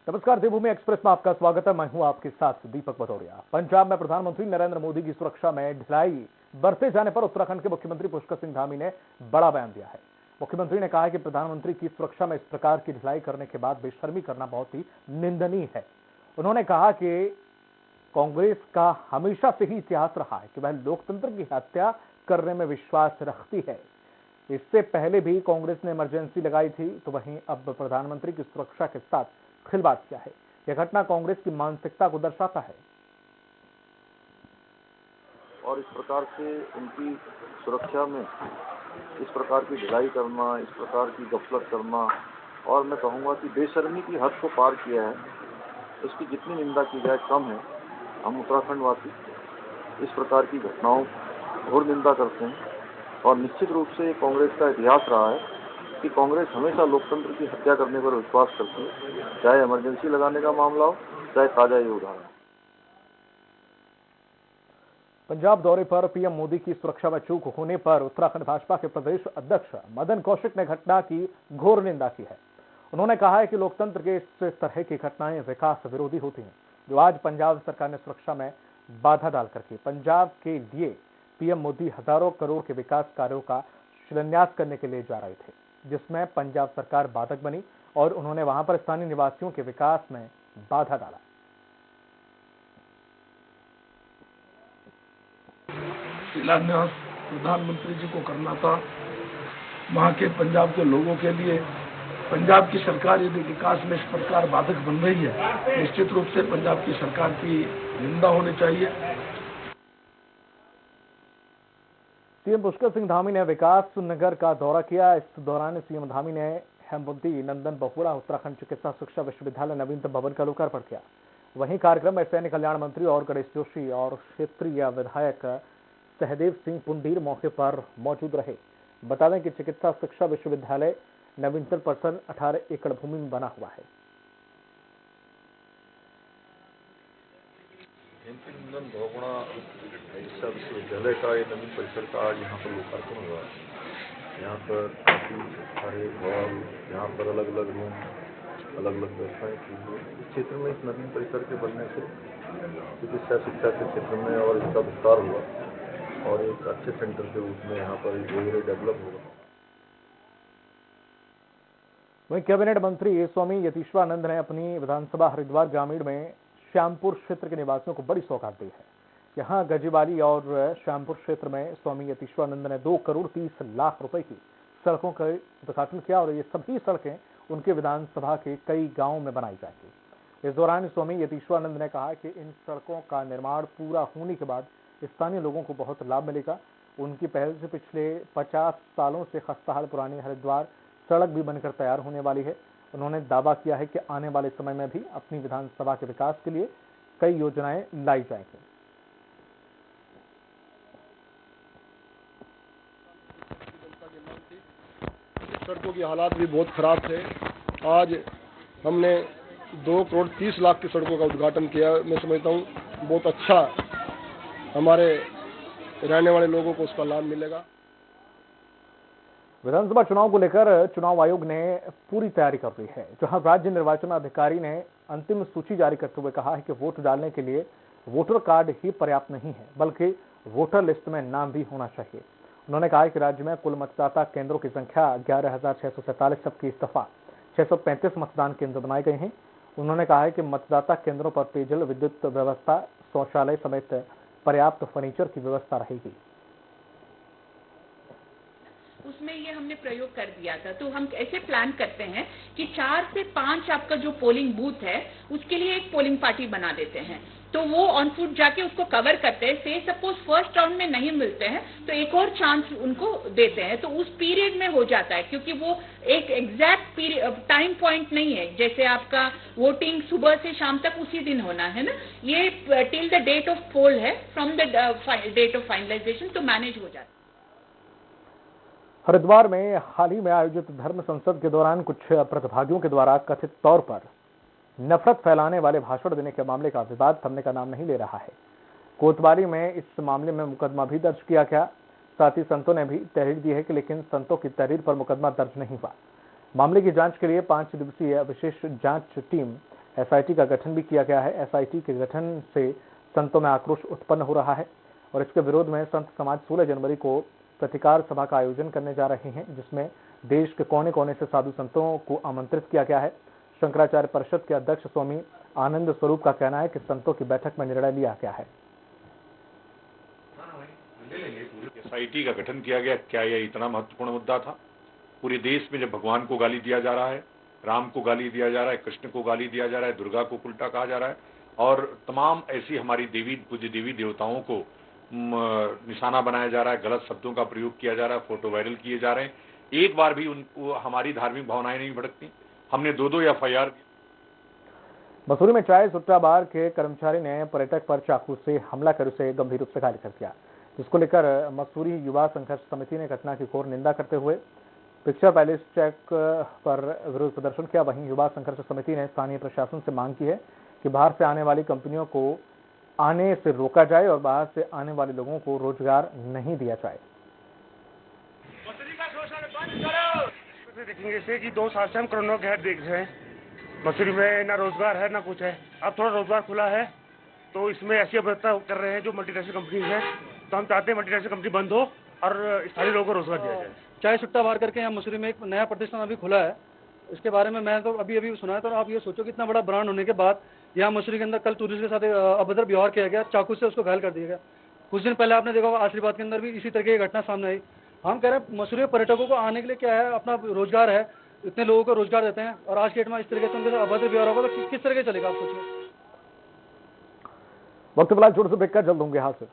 नमस्कार, देवभूमि एक्सप्रेस में आपका स्वागत है। मैं हूं आपके साथ दीपक भदौरिया। पंजाब में प्रधानमंत्री नरेंद्र मोदी की सुरक्षा में ढिलाई बरते जाने पर उत्तराखंड के मुख्यमंत्री पुष्कर सिंह धामी ने बड़ा बयान दिया है। मुख्यमंत्री ने कहा है कि प्रधानमंत्री की सुरक्षा में इस प्रकार की ढिलाई करने के बाद बेशर्मी करना बहुत ही निंदनीय है। उन्होंने कहा कि कांग्रेस का हमेशा से ही इतिहास रहा है कि वह लोकतंत्र की हत्या करने में विश्वास रखती है। इससे पहले भी कांग्रेस ने इमरजेंसी लगाई थी, तो वहीं अब प्रधानमंत्री की सुरक्षा के साथ खिलवाड़ किया है। यह घटना कांग्रेस की मानसिकता को दर्शाता है। और इस प्रकार से उनकी सुरक्षा में इस प्रकार की ढिलाई करना, इस प्रकार की गफलत करना, और मैं कहूँगा कि बेशर्मी की हद को पार किया है। इसकी जितनी निंदा की जाए कम है। हम उत्तराखंडवासी इस प्रकार की घटनाओं घोर निंदा करते हैं और निश्चित रूप से कांग्रेस का इतिहास रहा है कि कांग्रेस हमेशा लोकतंत्र की हत्या करने पर विश्वास करती है, चाहे इमरजेंसी लगाने का मामला हो, चाहे ताजा ये उदाहरण। पंजाब दौरे पर पीएम मोदी की सुरक्षा में चूक होने पर उत्तराखंड भाजपा के प्रदेश अध्यक्ष मदन कौशिक ने घटना की घोर निंदा की है। उन्होंने कहा है कि लोकतंत्र के इस तरह की घटनाएं विकास विरोधी होती हैं, जो आज पंजाब सरकार ने सुरक्षा में बाधा डाल करके पंजाब के लिए पीएम मोदी हजारों करोड़ के विकास कार्यों का शिलान्यास करने के लिए जा रहे थे, जिसमें पंजाब सरकार बाधक बनी और उन्होंने वहां पर स्थानीय निवासियों के विकास में बाधा डाला। शिलान्यास प्रधानमंत्री जी को करना था। वहां के पंजाब के लोगों के लिए पंजाब की सरकार यदि विकास में इस प्रकार बाधक बन रही है, निश्चित रूप से पंजाब की सरकार की निंदा होनी चाहिए। सीएम पुष्कर सिंह धामी ने विकास नगर का दौरा किया। इस दौरान सीएम धामी ने हेमवती नंदन बहुगुणा उत्तराखंड चिकित्सा शिक्षा विश्वविद्यालय नवीनतम भवन का लोकार्पण किया। वहीं कार्यक्रम में सैन्य कल्याण मंत्री और गणेश जोशी और क्षेत्रीय विधायक सहदेव सिंह पुंडीर मौके पर मौजूद रहे। बता दें कि चिकित्सा शिक्षा विश्वविद्यालय नवीनतम परिसर 18 एकड़ भूमि में बना हुआ है। नंदन बहुगुणा चिकित्सा विश्वविद्यालय का ये नवीन परिसर का आज यहाँ पर लोकार्पण हुआ है। यहाँ पर काफी सारे हॉल, यहाँ पर अलग अलग रूम, अलग अलग व्यवस्थाएं की हुई। इस क्षेत्र में इस नवीन परिसर के बनने से चिकित्सा शिक्षा के क्षेत्र में और इसका विस्तार हुआ और एक अच्छे सेंटर के रूप में यहाँ पर धीरे डेवलप होगा। वहीं कैबिनेट मंत्री स्वामी यतीश्वरानंद ने अपनी विधानसभा हरिद्वार ग्रामीण में श्यामपुर क्षेत्र के निवासियों को बड़ी सौगात दी है। यहां गजीवाली और श्यामपुर क्षेत्र में स्वामी यतीश्वरानंद ने 2 करोड़ 30 लाख रुपए की सड़कों का उद्घाटन किया और ये सभी सड़कें उनके विधानसभा के कई गांवों में बनाई जाएंगी। इस दौरान स्वामी यतीश्वरानंद ने कहा कि इन सड़कों का निर्माण पूरा होने के बाद स्थानीय लोगों को बहुत लाभ मिलेगा। उनकी पहल से पिछले 50 सालों से खस्ताहाल पुरानी हरिद्वार सड़क भी बनकर तैयार होने वाली है। उन्होंने दावा किया है कि आने वाले समय में भी अपनी विधानसभा के विकास के लिए कई योजनाएं लाई जाएंगी। सड़कों की हालात भी बहुत खराब थे। आज हमने 2 करोड़ 30 लाख की सड़कों का उद्घाटन किया। मैं समझता हूँ बहुत अच्छा हमारे रहने वाले लोगों को उसका लाभ मिलेगा। विधानसभा चुनाव को लेकर चुनाव आयोग ने पूरी तैयारी कर ली है, जहां राज्य निर्वाचन अधिकारी ने अंतिम सूची जारी करते हुए कहा है कि वोट डालने के लिए वोटर कार्ड ही पर्याप्त नहीं है, बल्कि वोटर लिस्ट में नाम भी होना चाहिए। उन्होंने कहा कि राज्य में कुल मतदाता केंद्रों की संख्या 11,647, सबकी इस दफा 635 मतदान केंद्र बनाए गए हैं। उन्होंने कहा है कि मतदाता केंद्रों पर पेयजल, विद्युत व्यवस्था, शौचालय समेत पर्याप्त फर्नीचर की व्यवस्था रहेगी। उसमें ये हमने प्रयोग कर दिया था। तो हम ऐसे प्लान करते हैं कि 4 से 5 आपका जो पोलिंग बूथ है उसके लिए एक पोलिंग पार्टी बना देते हैं, तो वो ऑन फुट जाके उसको कवर करते हैं। से सपोज फर्स्ट राउंड में नहीं मिलते हैं तो एक और चांस उनको देते हैं, तो उस पीरियड में हो जाता है, क्योंकि वो एक एग्जैक्ट टाइम पॉइंट नहीं है। जैसे आपका वोटिंग सुबह से शाम तक उसी दिन होना है ना, ये till the date of poll है, from the date of finalization, तो मैनेज हो जाता है। हरिद्वार में हाल ही में आयोजित धर्म संसद के दौरान कुछ प्रतिभागियों के द्वारा कथित तौर पर नफरत फैलाने वाले भाषण देने के मामले का विवाद थमने का नाम नहीं ले रहा है। कोतवाली में इस मामले में मुकदमा भी दर्ज किया गया। साथ ही संतों ने भी तहरीर दी है कि लेकिन संतों की तहरीर पर मुकदमा दर्ज नहीं हुआ। मामले की जांच के लिए 5 दिवसीय विशेष जांच टीम एसआईटी का गठन भी किया गया है। एसआईटी के गठन से संतों में आक्रोश उत्पन्न हो रहा है और इसके विरोध में संत समाज 16 जनवरी को प्रतिकार सभा का आयोजन करने जा रहे हैं, जिसमें देश के कोने कोने से साधु संतों को आमंत्रित किया गया है। शंकराचार्य परिषद के अध्यक्ष स्वामी आनंद स्वरूप का कहना है कि संतों की बैठक में निर्णय लिया गया है। एसआईटी का गठन किया गया, क्या यह इतना महत्वपूर्ण मुद्दा था? पूरे देश में जब भगवान को गाली दिया जा रहा है, राम को गाली दिया जा रहा है, कृष्ण को गाली दिया जा रहा है, दुर्गा को उल्टा कहा जा रहा है और तमाम ऐसी हमारी पूज्य देवी देवताओं को निशाना बनाया जा रहा है, गलत शब्दों का प्रयोग किया जा रहा है, फोटो वायरल किए जा रहे हैं, एक बार भी उनको हमारी धार्मिक भावनाएं नहीं भड़कती। हमने दो एफआईआर। मसूरी में चाय सुट्टा बार के कर्मचारी ने पर्यटक पर चाकू से हमला कर उसे गंभीर रूप से घायल कर दिया, जिसको लेकर मसूरी युवा संघर्ष समिति ने घटना की घोर निंदा करते हुए पिक्चर पैलेस चेक पर विरोध प्रदर्शन किया। वहीं युवा संघर्ष समिति ने स्थानीय प्रशासन से मांग की है कि बाहर से आने वाली कंपनियों को आने से रोका जाए और बाहर से आने वाले लोगों को रोजगार नहीं दिया जाए। देखेंगे इसे कि 2 साल से हम कोरोना के देख रहे हैं, मसूरी में ना रोजगार है ना कुछ है। अब थोड़ा रोजगार खुला है तो इसमें ऐसी अवस्था कर रहे हैं जो मल्टीनेशनल कंपनीज है, तो हम चाहते हैं मल्टीनेशनल कंपनी बंद हो और स्थानीय लोगों को रोजगार दिया जाए। चाय सुट्टा बार करके यहाँ मसूरी में एक नया प्रतिष्ठान अभी खुला है, इसके बारे में मैं तो अभी सुना है। तो आप ये सोचो कि इतना बड़ा ब्रांड होने के बाद यहाँ मसूरी के अंदर कल टूरिस्ट के साथ अभद्र व्यवहार किया गया, चाकू से उसको घायल कर दिया गया। कुछ दिन पहले आपने देखा होगा आशीर्वाद के अंदर भी इसी तरह की घटना सामने आई। हम कह रहे हैं मसूरी में पर्यटकों को आने के लिए क्या है, अपना रोजगार है, इतने लोगों को रोजगार देते हैं और आज के डेट में इस तरीके से उनके अभद्र व्यवहार होगा तो किस तरह के चलेगा, आप सोचिए। वक्त फिलहाल छोटे से ब्रेक का, जल्द होंगे हासिल।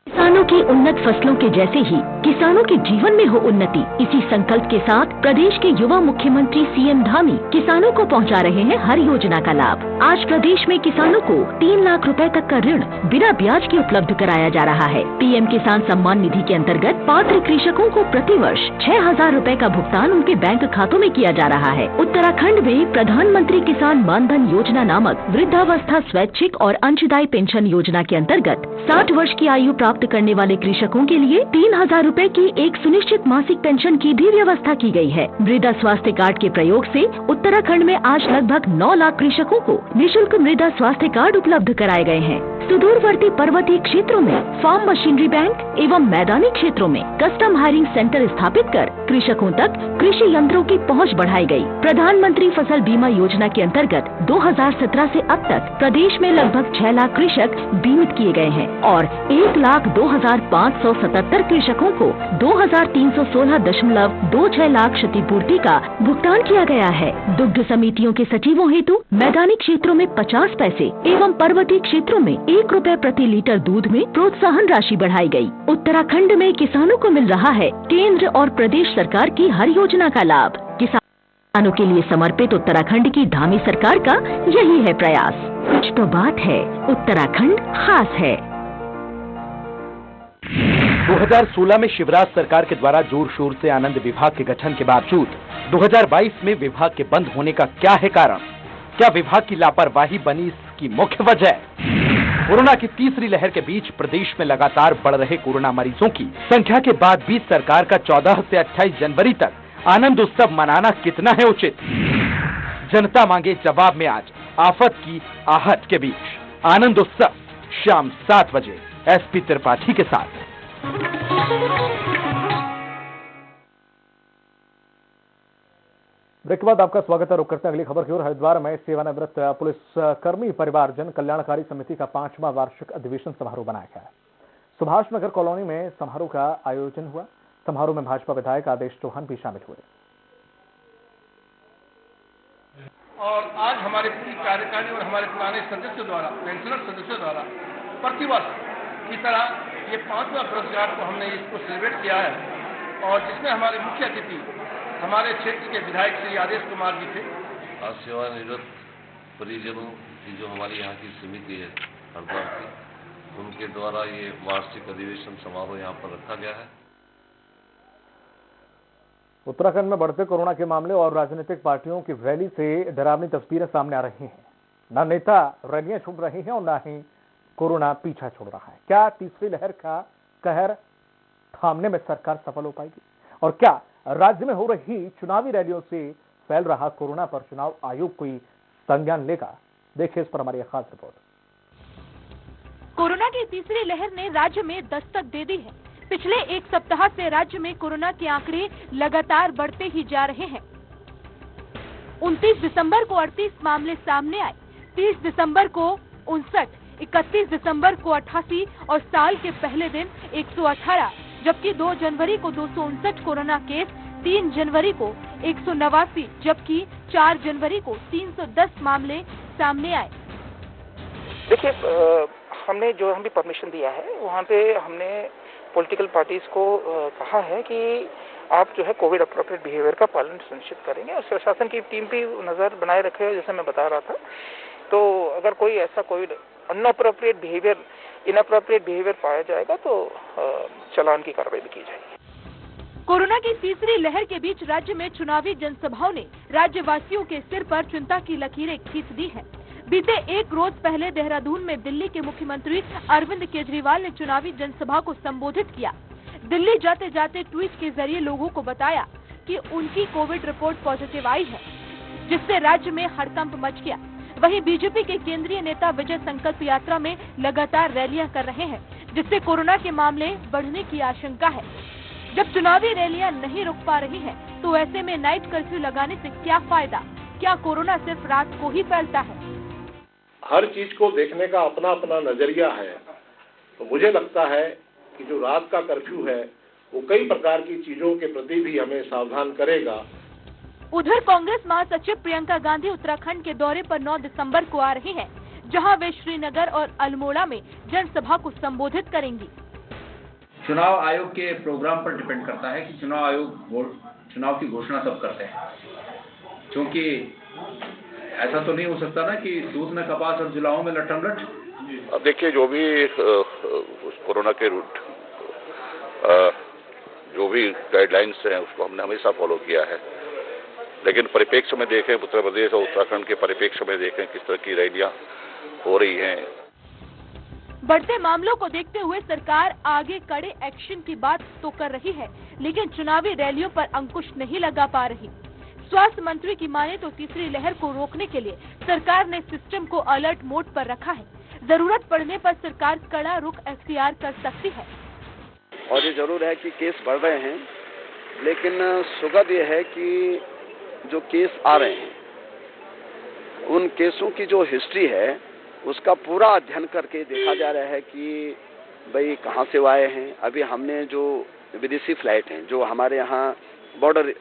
किसानों की उन्नत फसलों के जैसे ही किसानों के जीवन में हो उन्नति, इसी संकल्प के साथ प्रदेश के युवा मुख्यमंत्री सीएम धामी किसानों को पहुंचा रहे हैं हर योजना का लाभ। आज प्रदेश में किसानों को 3 लाख रुपए तक का ऋण बिना ब्याज के उपलब्ध कराया जा रहा है। पीएम किसान सम्मान निधि के अंतर्गत पात्र कृषकों को प्रति वर्ष 6,000 रुपए का भुगतान उनके बैंक खातों में किया जा रहा है। उत्तराखंड में प्रधानमंत्री किसान मानधन योजना नामक वृद्धावस्था स्वैच्छिक और अंशदायी पेंशन योजना के अंतर्गत 60 वर्ष की आयु प्राप्त करने वाले कृषकों के लिए 3,000 रुपए की एक सुनिश्चित मासिक पेंशन की भी व्यवस्था की गई है। मृदा स्वास्थ्य कार्ड के प्रयोग से उत्तराखंड में आज लगभग 9 लाख कृषकों को निःशुल्क मृदा स्वास्थ्य कार्ड उपलब्ध कराए गए हैं। सुदूरवर्ती पर्वतीय क्षेत्रों में फार्म मशीनरी बैंक एवं मैदानी क्षेत्रों में कस्टम हायरिंग सेंटर स्थापित कर कृषकों तक कृषि यंत्रों की पहुंच बढ़ाई गई। प्रधानमंत्री फसल बीमा योजना के अंतर्गत 2017 से अब तक प्रदेश में लगभग 6 लाख कृषक बीमित किए गए हैं और 1,02,577 कृषकों को 2,316.26 लाख क्षतिपूर्ति का भुगतान किया गया है। दुग्ध समितियों के सचिवों हेतु मैदानी क्षेत्रों में 50 पैसे एवं पर्वतीय क्षेत्रों में 1 रुपए प्रति लीटर दूध में प्रोत्साहन राशि बढ़ाई गई। उत्तराखंड में किसानों को मिल रहा है केंद्र और प्रदेश सरकार की हर योजना का लाभ। किसानों के लिए समर्पित उत्तराखंड की धामी सरकार का यही है प्रयास। कुछ तो बात है, उत्तराखंड खास है। 2016 में शिवराज सरकार के द्वारा जोर शोर से आनंद विभाग के गठन के बावजूद 2022 में विभाग के बंद होने का क्या है कारण? क्या विभाग की लापरवाही बनी इसकी मुख्य वजह? कोरोना की तीसरी लहर के बीच प्रदेश में लगातार बढ़ रहे कोरोना मरीजों की संख्या के बाद भी सरकार का 14 से 28 जनवरी तक आनंद उत्सव मनाना कितना है उचित? जनता मांगे जवाब में आज आफत की आहट के बीच आनंद उत्सव शाम 7 बजे एसपी त्रिपाठी के साथ। ब्रेक के बाद आपका स्वागत है। रुक करते हैं अगली खबर की ओर। हरिद्वार में सेवानिवृत्त पुलिस कर्मी परिवार जन कल्याणकारी समिति का 5वां वार्षिक अधिवेशन समारोह बनाया गया है। सुभाष नगर कॉलोनी में समारोह का आयोजन हुआ। समारोह में भाजपा विधायक आदेश चौहान भी शामिल हुए। और आज हमारे पूरी कार्यकारिणी और हमारे पुराने सदस्यों द्वारा, पेंशनर सदस्यों द्वारा प्रतिवर्ष की तरह ये 5वां पुरस्कार को हमने इसको सेलिब्रेट किया है और जिसमें हमारे मुख्य अतिथि हमारे क्षेत्र के विधायक श्री आदेश कुमार जी थे। आज सेवानिवृत्त परिजनों की जो हमारी यहाँ की समिति है हरिद्वार की, उनके द्वारा ये वार्षिक अधिवेशन समारोह यहाँ पर रखा गया है। उत्तराखंड में बढ़ते कोरोना के मामले और राजनीतिक पार्टियों की रैली से डरावनी तस्वीरें सामने आ रही हैं। न नेता रैलियां छोड़ रहे हैं और न ही कोरोना पीछा छोड़ रहा है। क्या तीसरी लहर का कहर थामने में सरकार सफल हो पाएगी? और क्या राज्य में हो रही चुनावी रैलियों से फैल रहा कोरोना पर चुनाव आयोग कोई संज्ञान लेगा? देखिए इस पर हमारी खास रिपोर्ट। कोरोना की तीसरी लहर ने राज्य में दस्तक दे दी है। पिछले एक सप्ताह से राज्य में कोरोना के आंकड़े लगातार बढ़ते ही जा रहे हैं। 29 दिसंबर को 38 मामले सामने आए, 30 दिसंबर को 59, 31 दिसंबर को 88 और साल के पहले दिन 118, जबकि 2 जनवरी को 259 कोरोना केस, 3 जनवरी को 189, जबकि 4 जनवरी को 310 मामले सामने आए। देखिए, हमने जो भी परमिशन दिया है वहाँ पे हमने पॉलिटिकल पार्टीज को कहा है कि आप जो है कोविड अप्रोप्रिएट बिहेवियर का पालन सुनिश्चित करेंगे और प्रशासन की टीम भी नजर बनाए रखे, जैसे मैं बता रहा था। तो अगर कोई ऐसा कोई अनअप्रोप्रिएट बिहेवियर, इनअप्रोप्रिएट बिहेवियर पाया जाएगा तो चालान की कार्रवाई भी की जाएगी। कोरोना की तीसरी लहर के बीच राज्य में चुनावी जनसभाओं ने राज्यवासियों के सिर पर चिंता की लकीरें खींच दी है। बीते एक रोज पहले देहरादून में दिल्ली के मुख्यमंत्री अरविंद केजरीवाल ने चुनावी जनसभा को संबोधित किया। दिल्ली जाते जाते ट्वीट के जरिए लोगों को बताया कि उनकी कोविड रिपोर्ट पॉजिटिव आई है, जिससे राज्य में हड़कंप मच गया। वहीं बीजेपी के केंद्रीय नेता विजय संकल्प यात्रा में लगातार रैलियां कर रहे हैं, जिससे कोरोना के मामले बढ़ने की आशंका है। जब चुनावी रैलियां नहीं रुक पा रही हैं, तो ऐसे में नाइट कर्फ्यू लगाने से क्या फायदा? क्या कोरोना सिर्फ रात को ही फैलता है? हर चीज को देखने का अपना अपना नजरिया है। तो मुझे लगता है कि जो रात का कर्फ्यू है वो कई प्रकार की चीजों के प्रति भी हमें सावधान करेगा। उधर कांग्रेस महासचिव प्रियंका गांधी उत्तराखंड के दौरे पर 9 दिसंबर को आ रही हैं, जहां वे श्रीनगर और अल्मोड़ा में जनसभा को संबोधित करेंगी। चुनाव आयोग के प्रोग्राम पर डिपेंड करता है कि चुनाव आयोग चुनाव की घोषणा कब करते हैं, क्योंकि ऐसा तो नहीं हो सकता ना कि दूध में कपास और जुलाओं में लट्टम लट। अब देखिए, जो भी कोरोना के रूट जो भी गाइडलाइंस हैं उसको हमने हमेशा फॉलो किया है, लेकिन परिप्रेक्ष्य में देखें, उत्तर प्रदेश और उत्तराखंड के परिप्रेक्ष्य में देखें किस तरह की रैलियां हो रही हैं। बढ़ते मामलों को देखते हुए सरकार आगे कड़े एक्शन की बात तो कर रही है, लेकिन चुनावी रैलियों पर अंकुश नहीं लगा पा रही। स्वास्थ्य मंत्री की माने तो तीसरी लहर को रोकने के लिए सरकार ने सिस्टम को अलर्ट मोड पर रखा है। जरूरत पड़ने पर सरकार कड़ा रुख अख्तियार कर सकती है। और ये जरूर है कि केस बढ़ रहे हैं, लेकिन सुगध ये है कि जो केस आ रहे हैं उन केसों की जो हिस्ट्री है उसका पूरा अध्ययन करके देखा जा रहा है कि भाई कहाँ से वो आए हैं। अभी हमने जो विदेशी फ्लाइट हैं जो हमारे यहाँ बॉर्डर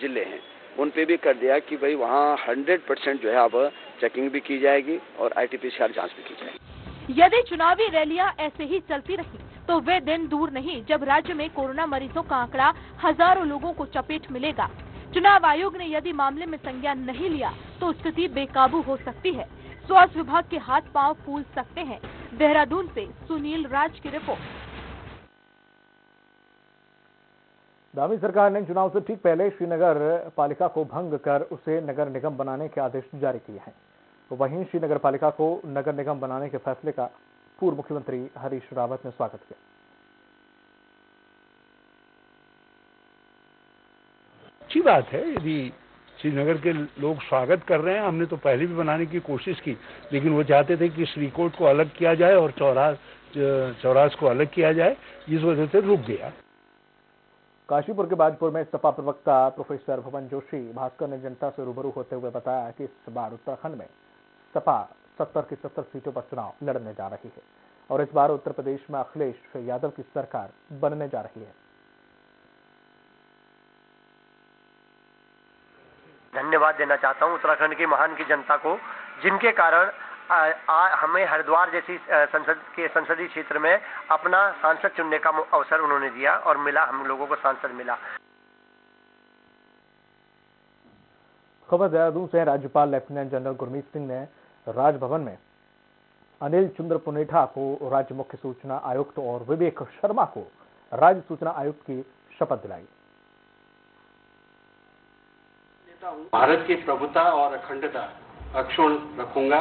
जिले हैं उन पे भी कर दिया कि भाई वहाँ 100% जो है अब चेकिंग भी की जाएगी और RT-PCR जांच भी की जाएगी। यदि चुनावी रैलियां ऐसे ही चलती रही तो वे दिन दूर नहीं जब राज्य में कोरोना मरीजों का आंकड़ा हजारों लोगों को चपेट मिलेगा। चुनाव आयोग ने यदि मामले में संज्ञान नहीं लिया तो स्थिति बेकाबू हो सकती है। स्वास्थ्य विभाग के हाथ पांव फूल सकते हैं। देहरादून से सुनील राज की रिपोर्ट। दावी सरकार ने चुनाव से ठीक पहले श्रीनगर पालिका को भंग कर उसे नगर निगम बनाने के आदेश जारी किए हैं। तो वहीं श्रीनगर पालिका को नगर निगम बनाने के फैसले का पूर्व मुख्यमंत्री हरीश रावत ने स्वागत किया। अच्छी बात है, यदि श्रीनगर के लोग स्वागत कर रहे हैं। हमने तो पहले भी बनाने की कोशिश की, लेकिन वो चाहते थे कि श्रीकोट को अलग किया जाए और चौरास को अलग किया जाए, इस वजह से रुक गया। काशीपुर के बाजपुर में सपा प्रवक्ता प्रोफेसर भवन जोशी भास्कर ने जनता से रूबरू होते हुए बताया कि इस बार उत्तराखंड में सपा 70 की 70 सीटों पर चुनाव लड़ने जा रही है और इस बार उत्तर प्रदेश में अखिलेश यादव की सरकार बनने जा रही है। धन्यवाद देना चाहता हूं उत्तराखंड की महान की जनता को, जिनके कारण हमें हरिद्वार जैसी संसदीय क्षेत्र में अपना सांसद चुनने का अवसर उन्होंने दिया और मिला, हम लोगों को सांसद मिला। खबर देहरादून से राज्यपाल लेफ्टिनेंट जनरल गुरमीत सिंह ने राजभवन में अनिल चंद्र पुनेठा को राज्य मुख्य सूचना आयुक्त और विवेक शर्मा को राज्य सूचना आयुक्त की शपथ दिलाई। भारत की प्रभुता और अखंडता अक्षुण्ण रखूंगा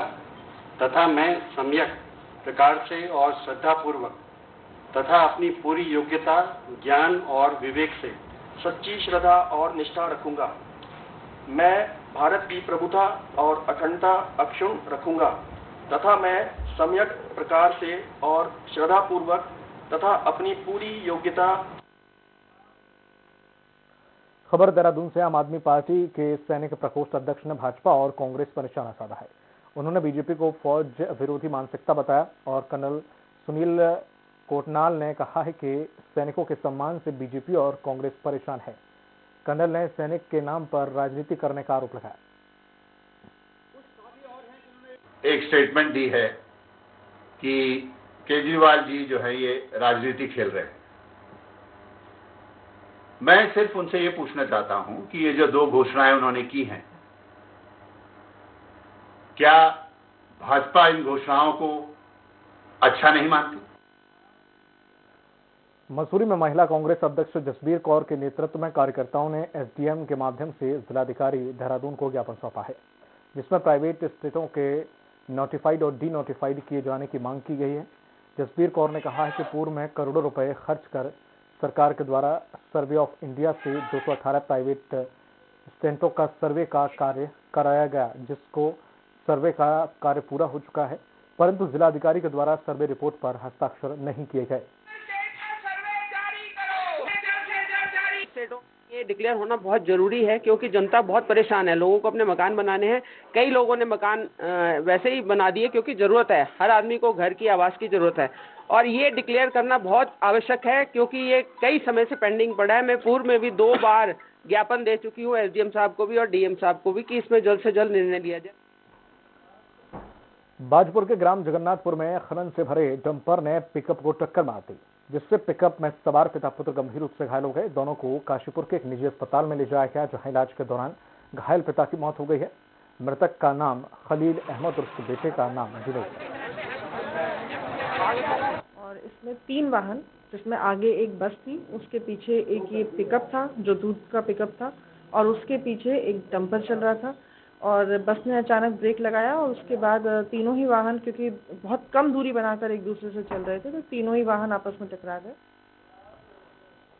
तथा मैं सम्यक प्रकार से और श्रद्धापूर्वक तथा अपनी पूरी योग्यता, ज्ञान और विवेक से सच्ची श्रद्धा और निष्ठा रखूंगा। मैं भारत की प्रभुता और अखंडता अक्षुण्ण रखूंगा तथा मैं सम्यक प्रकार से और श्रद्धापूर्वक तथा अपनी पूरी योग्यता। खबर देहरादून से। आम आदमी पार्टी के सैनिक प्रकोष्ठ अध्यक्ष ने भाजपा और कांग्रेस पर निशाना साधा है। उन्होंने बीजेपी को फौज विरोधी मानसिकता बताया और कर्नल सुनील कोटनाल ने कहा है कि सैनिकों के सम्मान से बीजेपी और कांग्रेस परेशान है। कर्नल ने सैनिक के नाम पर राजनीति करने का आरोप लगाया। एक स्टेटमेंट दी है कि केजरीवाल जी जो है ये राजनीति खेल रहे हैं। मैं सिर्फ उनसे ये पूछना चाहता हूं कि ये जो 2 घोषणाएं उन्होंने की हैं, क्या भाजपा इन घोषणाओं को अच्छा नहीं मानती? मसूरी में महिला कांग्रेस अध्यक्ष जसबीर कौर के नेतृत्व में कार्यकर्ताओं ने एसडीएम के माध्यम से जिलाधिकारी देहरादून को ज्ञापन सौंपा है, जिसमें प्राइवेट स्टेटों के नोटिफाइड और डी नोटिफाइड किए जाने की मांग की गई है। जसबीर कौर ने कहा है कि पूर्व में करोड़ों रुपए खर्च कर सरकार के द्वारा सर्वे ऑफ इंडिया से 218 प्राइवेट स्टेटों का सर्वे का कार्य कराया गया, जिसको सर्वे का कार्य पूरा हो चुका है, परंतु जिलाधिकारी के द्वारा सर्वे रिपोर्ट पर हस्ताक्षर नहीं किए गए। ये डिक्लेयर होना बहुत जरूरी है क्योंकि जनता बहुत परेशान है। लोगों को अपने मकान बनाने हैं। कई लोगों ने मकान वैसे ही बना दिए क्योंकि जरूरत है, हर आदमी को घर की आवास की जरूरत है और ये डिक्लेयर करना बहुत आवश्यक है क्योंकि ये कई समय से पेंडिंग पड़ा है। मैं पूर्व में भी 2 बार ज्ञापन दे चुकी हूँ एसडीएम साहब को भी और डीएम साहब को भी कि इसमें जल्द से जल्द निर्णय लिया जाए। बाजपुर के ग्राम जगन्नाथपुर में खनन से भरे डंपर ने पिकअप को टक्कर मार दी, जिससे पिकअप में सवार पिता पुत्र गंभीर रूप से घायल हो गए। दोनों को काशीपुर के एक निजी अस्पताल में ले जाया गया, जहां इलाज के दौरान घायल पिता की मौत हो गई है। मृतक का नाम खलील अहमद और उसके बेटे का नाम जुनैद है। और इसमें 3 वाहन, जिसमें आगे एक बस थी, उसके पीछे एक ये पिकअप था जो दूध का पिकअप था और उसके पीछे एक डंपर चल रहा था और बस ने अचानक ब्रेक लगाया और उसके बाद तीनों ही वाहन, क्योंकि बहुत कम दूरी बनाकर एक दूसरे से चल रहे थे, तो तीनों ही वाहन आपस में टकरा गए।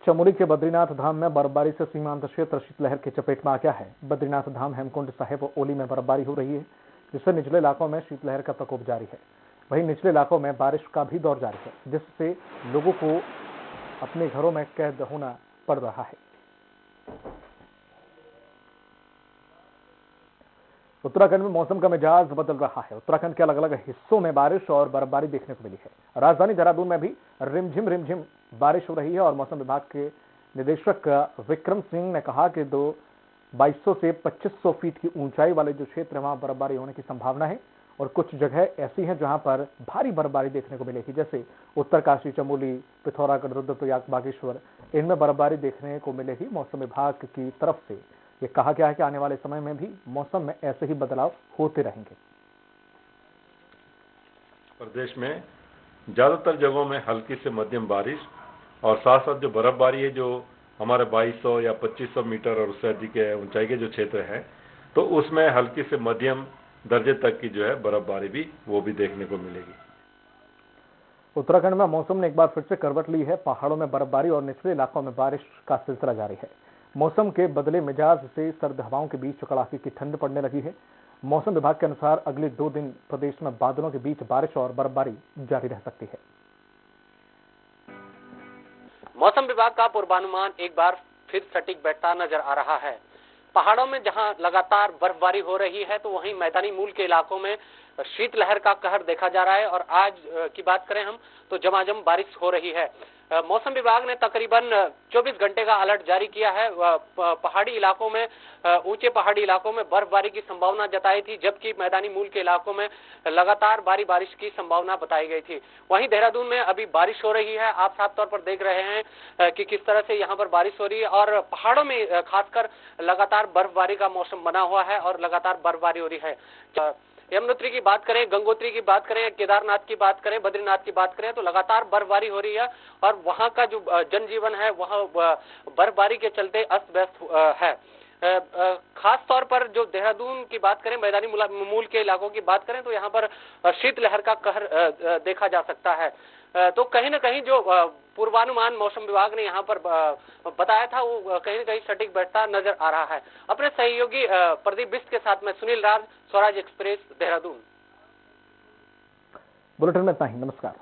चमोली के बद्रीनाथ धाम में बर्फबारी से सीमांत क्षेत्र शीतलहर की चपेट में आ गया है। बद्रीनाथ धाम, हेमकुंड साहिब और ओली में बर्फबारी हो रही है, जिससे निचले इलाकों में शीतलहर का प्रकोप जारी है। वहीं निचले इलाकों में बारिश का भी दौर जारी है, जिससे लोगों को अपने घरों में कैद होना पड़ रहा है। उत्तराखंड में मौसम का मिजाज बदल रहा है। उत्तराखंड के अलग अलग हिस्सों में बारिश और बर्फबारी देखने को मिली है। राजधानी देहरादून में भी रिमझिम बारिश हो रही है और मौसम विभाग के निदेशक विक्रम सिंह ने कहा कि 2200 से 2500 फीट की ऊंचाई वाले जो क्षेत्र है वहां बर्फबारी होने की संभावना है और कुछ जगह ऐसी हैं जहां पर भारी बर्फबारी देखने को मिलेगी, जैसे उत्तरकाशी, चमोली, पिथौरागढ़, रुद्रप्रयाग, बागेश्वर, इनमें बर्फबारी देखने को मिलेगी। मौसम विभाग की तरफ से ये कहा गया है कि आने वाले समय में भी मौसम में ऐसे ही बदलाव होते रहेंगे। प्रदेश में ज्यादातर जगहों में हल्की से मध्यम बारिश और साथ साथ जो बर्फबारी है, जो हमारे 2200 या 2500 मीटर और उससे अधिक ऊंचाई के जो क्षेत्र हैं, तो उसमें हल्की से मध्यम दर्जे तक की जो है बर्फबारी भी वो भी देखने को मिलेगी। उत्तराखंड में मौसम ने एक बार फिर से करवट ली है। पहाड़ों में बर्फबारी और निचले इलाकों में बारिश का सिलसिला जारी है। मौसम के बदले मिजाज से सर्द हवाओं के बीच कड़ाके की ठंड पड़ने लगी है। मौसम विभाग के अनुसार अगले 2 दिन प्रदेश में बादलों के बीच बारिश और बर्फबारी जारी रह सकती है। मौसम विभाग का पूर्वानुमान एक बार फिर सटीक बैठता नजर आ रहा है। पहाड़ों में जहां लगातार बर्फबारी हो रही है, तो वहीं मैदानी मूल के इलाकों में शीतलहर का कहर देखा जा रहा है और आज की बात करें हम तो झमाझम बारिश हो रही है। मौसम विभाग ने तकरीबन 24 घंटे का अलर्ट जारी किया है। पहाड़ी इलाकों में, ऊंचे पहाड़ी इलाकों में बर्फबारी की संभावना जताई थी, जबकि मैदानी मूल के इलाकों में लगातार भारी बारिश की संभावना बताई गई थी। वहीं देहरादून में अभी बारिश हो रही है। आप साफ तौर पर देख रहे हैं कि किस तरह से यहाँ पर बारिश हो रही है और पहाड़ों में खासकर लगातार बर्फबारी का मौसम बना हुआ है और लगातार बर्फबारी हो रही है। यमुनोत्री की बात करें, गंगोत्री की बात करें, केदारनाथ की बात करें, बद्रीनाथ की बात करें, तो लगातार बर्फबारी हो रही है और वहां का जो जनजीवन है वहां बर्फबारी के चलते अस्त व्यस्त है। खास तौर पर जो देहरादून की बात करें, मैदानी मूल के इलाकों की बात करें, तो यहाँ पर शीतलहर का कहर देखा जा सकता है। तो कहीं न कहीं जो पूर्वानुमान मौसम विभाग ने यहाँ पर बताया था वो कहीं न कहीं सटीक बैठता नजर आ रहा है। अपने सहयोगी प्रदीप बिस्ट के साथ में सुनील राज, स्वराज एक्सप्रेस, देहरादून। बुलेटिन में इतना ही। नमस्कार।